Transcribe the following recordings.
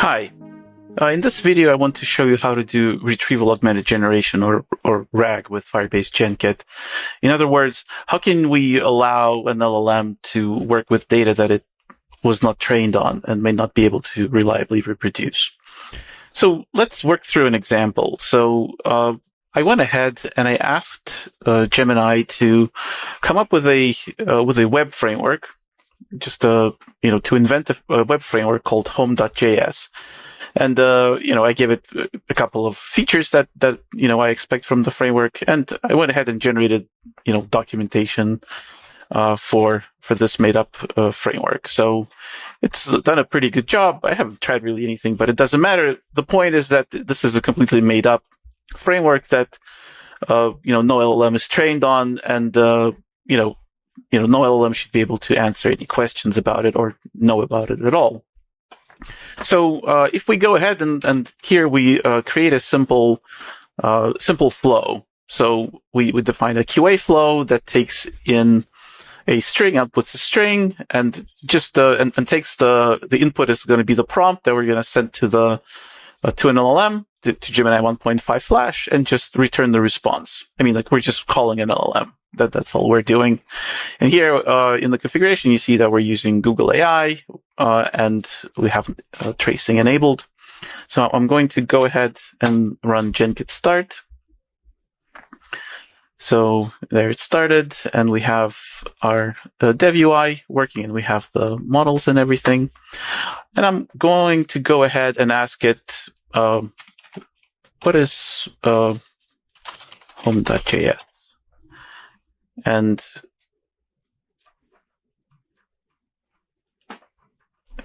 Hi. In this video, I want to show you how to do Retrieval Augmented Generation or RAG with Firebase Genkit. In other words, how can we allow an LLM to work with data that it was not trained on and may not be able to reliably reproduce? So let's work through an example. So I went ahead and I asked Gemini to come up with a web framework, just to invent a web framework called Home.js. And, I gave it a couple of features that I expect from the framework. And I went ahead and generated, documentation, for this made up, framework. So it's done a pretty good job. I haven't tried really anything, but it doesn't matter. The point is that this is a completely made up framework that, no LLM is trained on. And, no LLM should be able to answer any questions about it or know about it at all. So if we go ahead and here we create a simple flow. So we define a QA flow that takes in a string, outputs a string, and just and takes the input is going to be the prompt that we're going to send to an LLM to Gemini 1.5 Flash and just return the response. I mean, we're just calling an LLM. That's all we're doing. And here in the configuration, you see that we're using Google AI and we have tracing enabled. So I'm going to go ahead and run Genkit start. So there it started, and we have our dev UI working, and we have the models and everything. And I'm going to go ahead and ask it, what is Home.js? And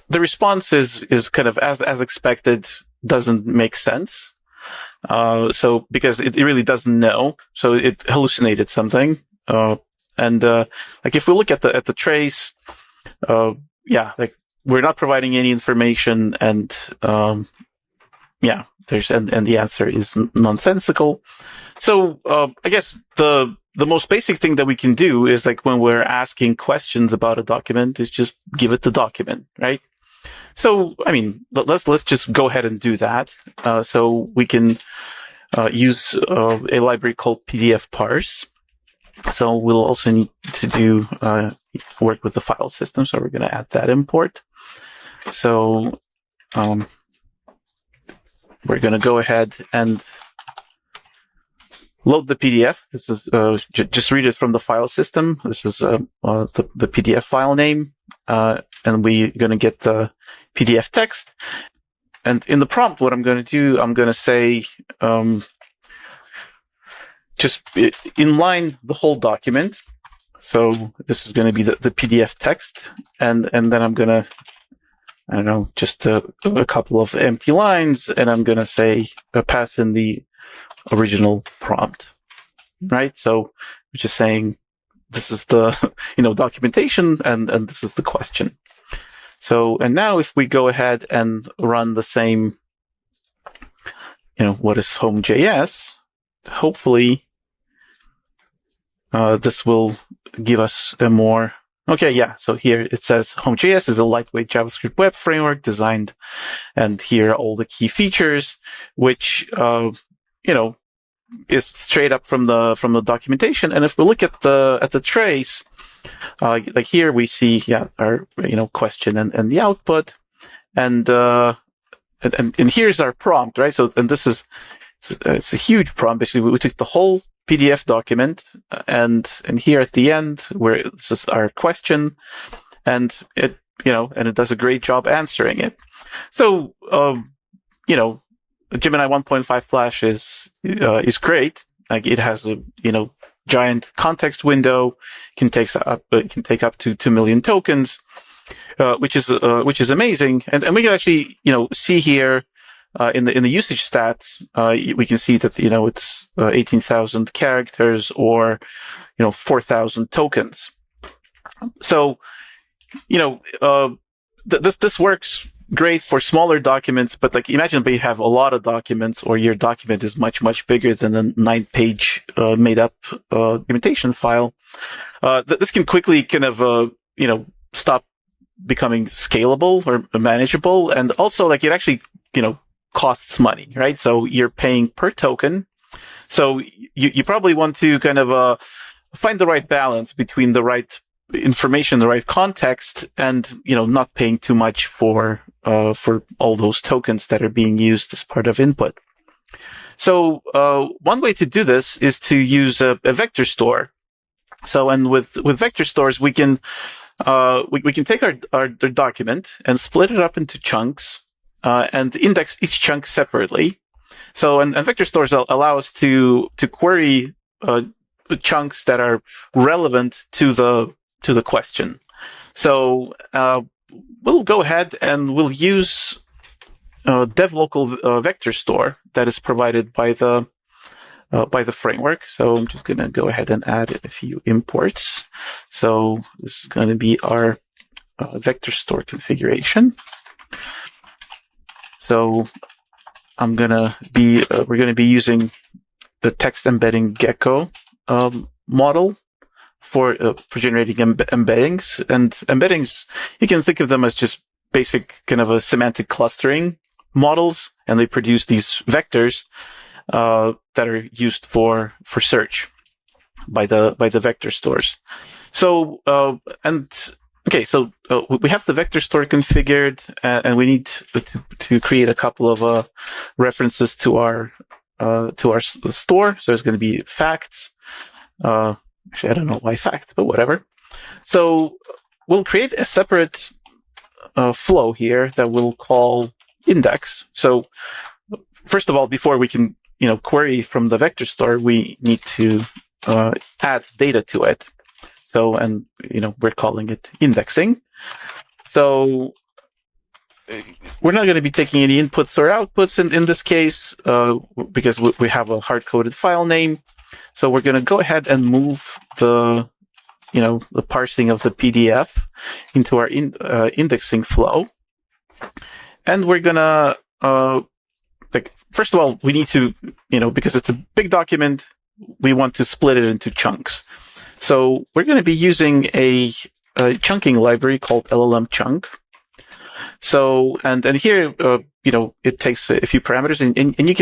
the response is kind of as expected, doesn't make sense. So because it really doesn't know, so it hallucinated something. And if we look at the trace, we're not providing any information, and and the answer is nonsensical. So I guess the most basic thing that we can do is when we're asking questions about a document is just give it the document, right? So, I mean, let's just go ahead and do that. So we can use a library called pdf-parse. So we'll also need to do work with the file system. So we're going to add that import. So we're going to go ahead and load the PDF. This is just read it from the file system. This is the PDF file name, and we're going to get the PDF text. And in the prompt, what I'm going to do, I'm going to say just inline the whole document. So this is going to be the PDF text, and then I'm going to, I don't know, just a couple of empty lines, and I'm going to say pass in the original prompt, right? So we're just saying this is the documentation, and this is the question. So, and now if we go ahead and run the same, what is Home.js, hopefully this will give us a more, so here it says Home.js is a lightweight JavaScript web framework designed, and here are all the key features, which is straight up from the documentation. And if we look at the trace, here we see, our, question and the output, and here's our prompt, right? So, and it's a huge prompt. Basically, we took the whole PDF document, and here at the end, where this is our question, and it does a great job answering it. So, Gemini 1.5 Flash is great. It has a giant context window. Can take up to 2 million tokens, which is amazing. And we can actually see here in the usage stats, we can see that it's 18,000 characters or 4,000 tokens. So this works great for smaller documents, but imagine if you have a lot of documents, or your document is much, much bigger than a 9-page made up documentation file. This can quickly kind of stop becoming scalable or manageable. And also, like, it actually, costs money, right? So you're paying per token. So you probably want to kind of find the right balance between the right information, the right context, and not paying too much for all those tokens that are being used as part of input. So one way to do this is to use a vector store. So, and with vector stores, we can take our document and split it up into chunks and index each chunk separately. So, and vector stores allow us to query chunks that are relevant to the question. So we'll go ahead and we'll use dev local vector store that is provided by the framework. So I'm just going to go ahead and add a few imports. So this is going to be our vector store configuration. So we're going to be using the text embedding gecko model for generating embeddings. And embeddings, you can think of them as just basic kind of a semantic clustering models, and they produce these vectors that are used for search by the vector stores. So so we have the vector store configured, and we need to create a couple of references to our store. So there's going to be facts. Actually, I don't know why facts, but whatever. So we'll create a separate flow here that we'll call index. So first of all, before we can query from the vector store, we need to add data to it. So, and we're calling it indexing. So we're not going to be taking any inputs or outputs in this case because we have a hard-coded file name. So we're going to go ahead and move the parsing of the PDF into our indexing flow. And we're going to, first of all, we need to, because it's a big document, we want to split it into chunks. So we're going to be using a chunking library called LLM chunk. So, and here, it takes a few parameters and you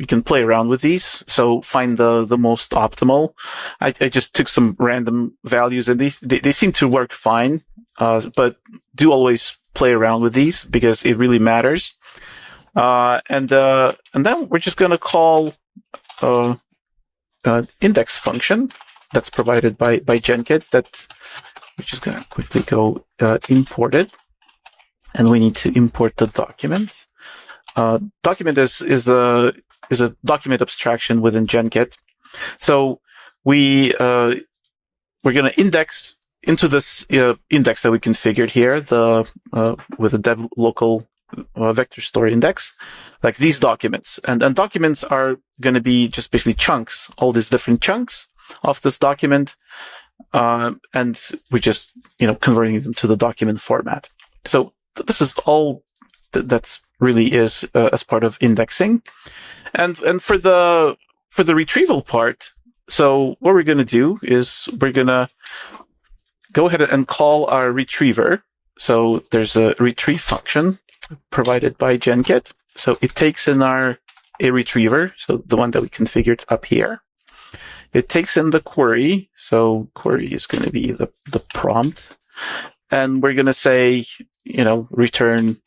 can play around with these. So find the most optimal. I just took some random values and they seem to work fine. But do always play around with these because it really matters. And then we're just going to call, index function that's provided by Genkit we're just going to quickly go, import it. And we need to import the document. Document is a document abstraction within Genkit. So we're going to index into this index that we configured here, with a dev local vector store index, like these documents. And documents are going to be just basically chunks, all these different chunks of this document. And we're just, converting them to the document format. So this is all that's really is as part of indexing. And for the retrieval part, so what we're going to do is we're going to go ahead and call our retriever. So there's a retrieve function provided by Genkit. So it takes in a retriever, so the one that we configured up here. It takes in the query. So query is going to be the prompt. And we're going to say, return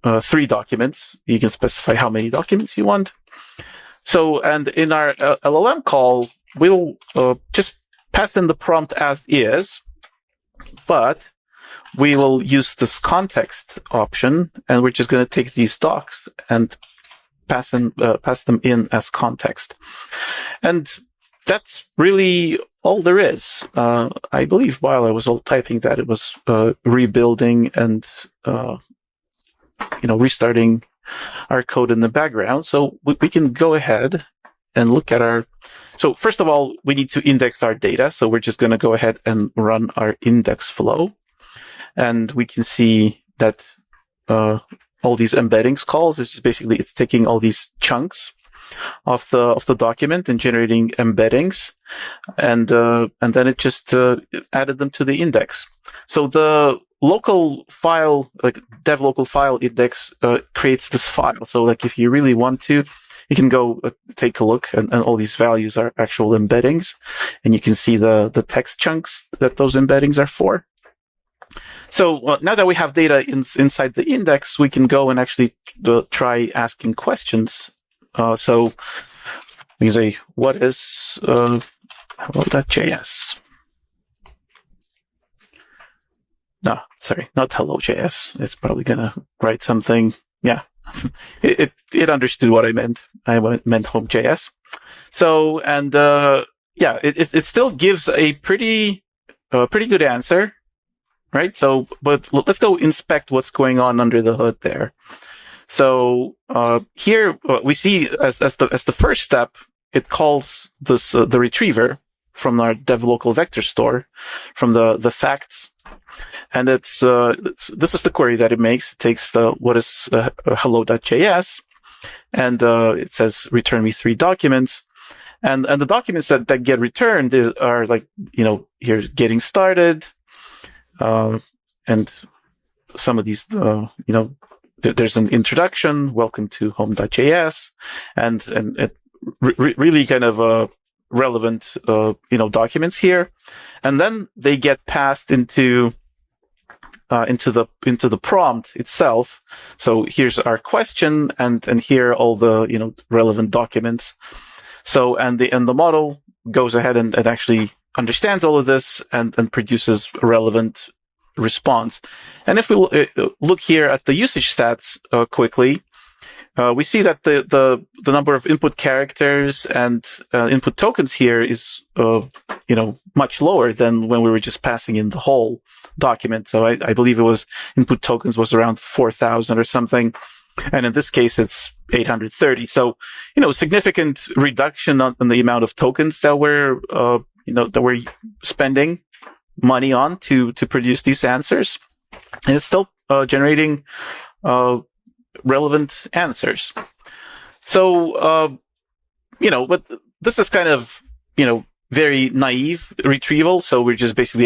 3 documents. You can specify how many documents you want. So, and in our LLM call, we'll just pass in the prompt as is, but we will use this context option, and we're just going to take these docs and pass them in as context. And that's really all there is. I believe while I was all typing that, it was rebuilding and restarting our code in the background. So we can go ahead and look at so first of all, we need to index our data. So we're just going to go ahead and run our index flow. And we can see that all these embeddings calls is just basically it's taking all these chunks of the document and generating embeddings, and then it just added them to the index. So local file, like dev local file index, creates this file. So like if you really want to, you can go take a look, and all these values are actual embeddings, and you can see the text chunks that those embeddings are for. So now that we have data inside the index, we can go and actually try asking questions. So we can say, what is hello.js? No, sorry, not hello.js. It's probably going to write something. Yeah, it understood what I meant. I meant Home.js. So, and yeah, it still gives a pretty good answer. Right. So, but let's go inspect what's going on under the hood there. So, here we see as the first step, it calls this, the retriever from our dev local vector store from the facts. And this is the query that it makes. It takes what is hello.js, and it says return me 3 documents. And the documents that get returned are like, here's getting started. And some of these, there's an introduction, welcome to Home.js, and it really kind of relevant, documents here. And then they get passed into the prompt itself. So here's our question, and here are all the, relevant documents. So, and the model goes ahead and actually understands all of this and produces a relevant response. And if we look here at the usage stats quickly, we see that the number of input characters and input tokens here is much lower than when we were just passing in the whole document. So I believe it was input tokens was around 4,000 or something, and in this case it's 830. So significant reduction on the amount of tokens that we're that we're spending money on to produce these answers, and it's still generating relevant answers. So but this is kind of very naive retrieval. So we're just basically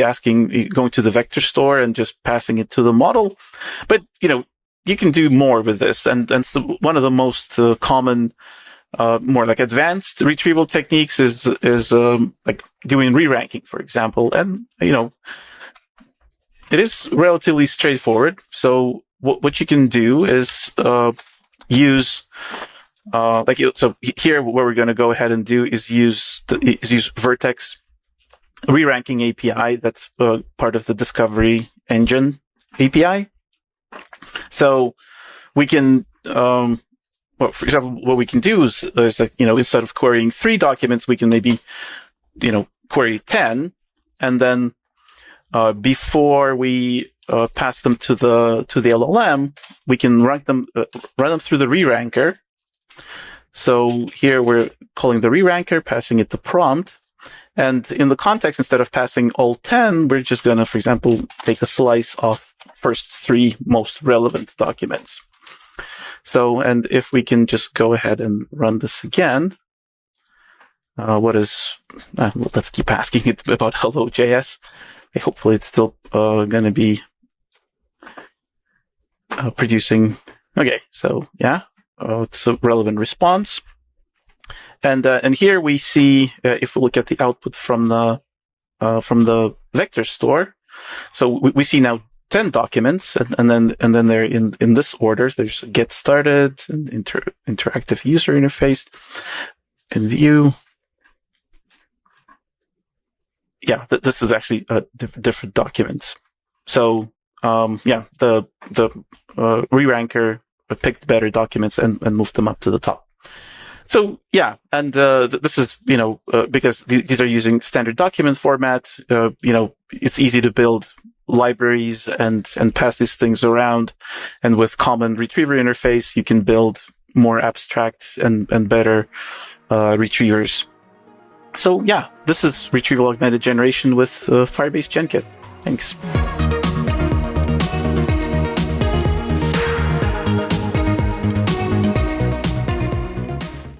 going to the vector store and just passing it to the model. But you can do more with this, and so one of the most common more like advanced retrieval techniques is like doing re-ranking, for example. And, it is relatively straightforward. So what you can do is use so here what we're going to go ahead and do is use Vertex re-ranking API. That's part of the Discovery Engine API. So we can well, for example, what we can do is instead of querying 3 documents, we can maybe, query 10, and then before we pass them to the LLM, we can run them through the re-ranker. So here we're calling the re-ranker, passing it the prompt, and in the context, instead of passing all 10, we're just going to, for example, take a slice of first 3 most relevant documents. So, and if we can just go ahead and run this again, let's keep asking it about hello.js. Hopefully it's still going to be producing. Okay, so yeah, it's a relevant response. And here we see, if we look at the output from the vector store, so we see now 10 documents, and then they're in this order. There's get started, and interactive user interface, and view. Yeah, this is actually different documents. So the re-ranker picked better documents and moved them up to the top. So yeah, and this is because these are using standard document format. It's easy to build libraries and pass these things around, and with common retriever interface, you can build more abstract and better retrievers. So yeah, this is Retrieval Augmented Generation with Firebase Genkit. Thanks.